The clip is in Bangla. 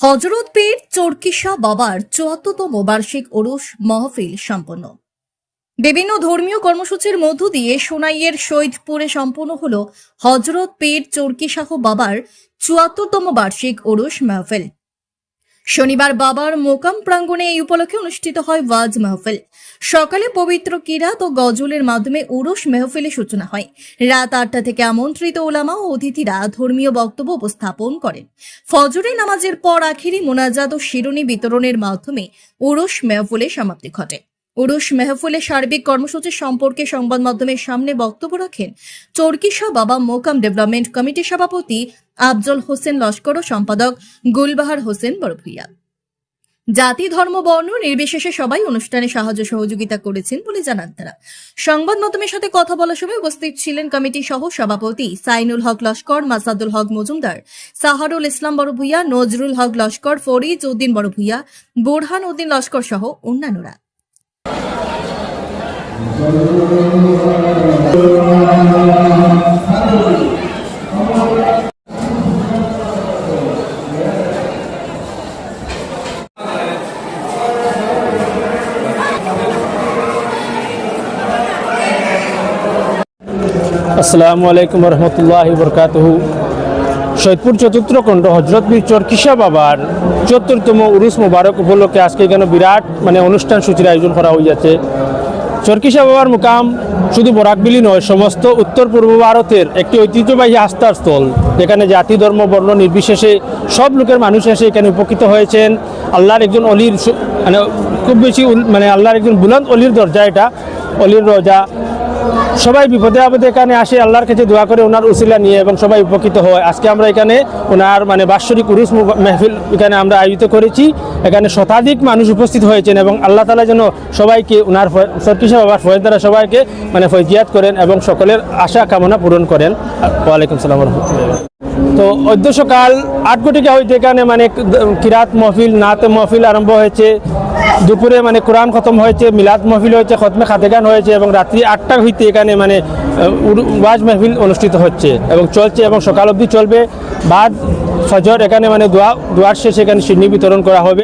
হযরত পীর চরকিশা বাবার ৭৪তম বার্ষিক ওরস মাহফিল সম্পন্ন। বিভিন্ন ধর্মীয় কর্মসূচির মধ্য দিয়ে সোনাইয়ের শহীদপুরে সম্পন্ন হল হযরত পীর চরকিশাহ বাবার ৭৪তম বার্ষিক ওরস মাহফিল। শনিবার বাবার মোকাম প্রাঙ্গণে এই উপলক্ষে অনুষ্ঠিত হয় ওয়াজ মাহফিল। সকালে পবিত্র কিরাত ও গজলের মাধ্যমে ওরস মাহফিলের সূচনা হয়। রাত ৮টা থেকে আমন্ত্রিত ওলামা ও অতিথিরা ধর্মীয় বক্তব্য উপস্থাপন করেন। ফজরের নামাজের পর আখেরি মোনাজাত ও শিরোনি বিতরণের মাধ্যমে ওরস মাহফিলের সমাপ্তি ঘটে। ওরস মাহফিলের সার্বিক কর্মসূচি সম্পর্কে সংবাদ মাধ্যমের সামনে বক্তব্য রাখেন চরকিশা বাবা মোকাম ডেভেলপমেন্ট কমিটির সভাপতি আফজল হোসেন লস্কর ও সম্পাদক গুলবাহার হোসেন বড়ভূইয়া। জাতি ধর্ম বর্ণ নির্বিশেষে সবাই অনুষ্ঠানে সাহায্য সহযোগিতা করেছেন বলে জানান তারা। সংবাদ মাধ্যমের সাথে কথা বলার সময় উপস্থিত ছিলেন কমিটি সহ সভাপতি সাইনুল হক লস্কর, মাসাদুল হক মজুমদার, সাহারুল ইসলাম বড়ভূইয়া, নজরুল হক লস্কর, ফরিদ উদ্দিন বড়ভূইয়া, বোরহান উদ্দিন লস্কর সহ অন্যান্যরা। আসসালামু আলাইকুম রহমতুল্লাহি বরকাতুহু। সৈয়দপুর চতুর্থ খণ্ড হযরত পীর চরকিশা বাবার ৭৪তম উরুস মুবারক উপলক্ষে আজকে এখানে বিরাট অনুষ্ঠান সূচির আয়োজন করা হয়েছে। চরকিশা বাবার মুকাম শুধু বরাকবিলি নয়, সমস্ত উত্তর পূর্ব ভারতের একটি ঐতিহ্যবাহী আস্থার স্থল, যেখানে জাতি ধর্ম বর্ণ নির্বিশেষে সব লোকের মানুষ এসে এখানে উপকৃত হয়েছেন। আল্লাহর একজন অলির খুব বেশি আল্লাহর একজন বুলন্দ অলির দরজা, এটা অলির রোজা। সবাই বিপদে আপদে এখানে আসে, আল্লাহর কাছে দোয়া করে ওনার উসিলা নিয়ে, এবং সবাই উপকৃত হয়। আজকে আমরা এখানে ওনার বাৎসরিক উরুস মেহফিল এখানে আমরা আয়োজিত করেছি। এখানে শতাধিক মানুষ উপস্থিত হয়েছেন এবং আল্লাহ তাআলা যেন সবাইকে ওনার চরকিশা বাবার ফয়েজ দ্বারা সবাইকে ফয়জিয়াত করেন এবং সকলের আশা কামনা পূরণ করেন। ওয়ালাইকুম সালাম রহমতুল্লাহ। তো অদ্য সকাল ৮ ঘটিকা হইতে এখানে কিরাত মহফিল, নাত মহফিল আরম্ভ হয়েছে। দুপুরে কোরআন খতম হয়েছে, মিলাদ মহফিল হয়েছে, খতমে খাতেগান হয়েছে এবং রাত্রি ৮টা হইতে এখানে ওয়াজ মাহফিল অনুষ্ঠিত হচ্ছে এবং চলছে এবং সকাল অবধি চলবে। বাদ ফজর এখানে দোয়ার শেষে এখানে সিন্নি বিতরণ করা হবে।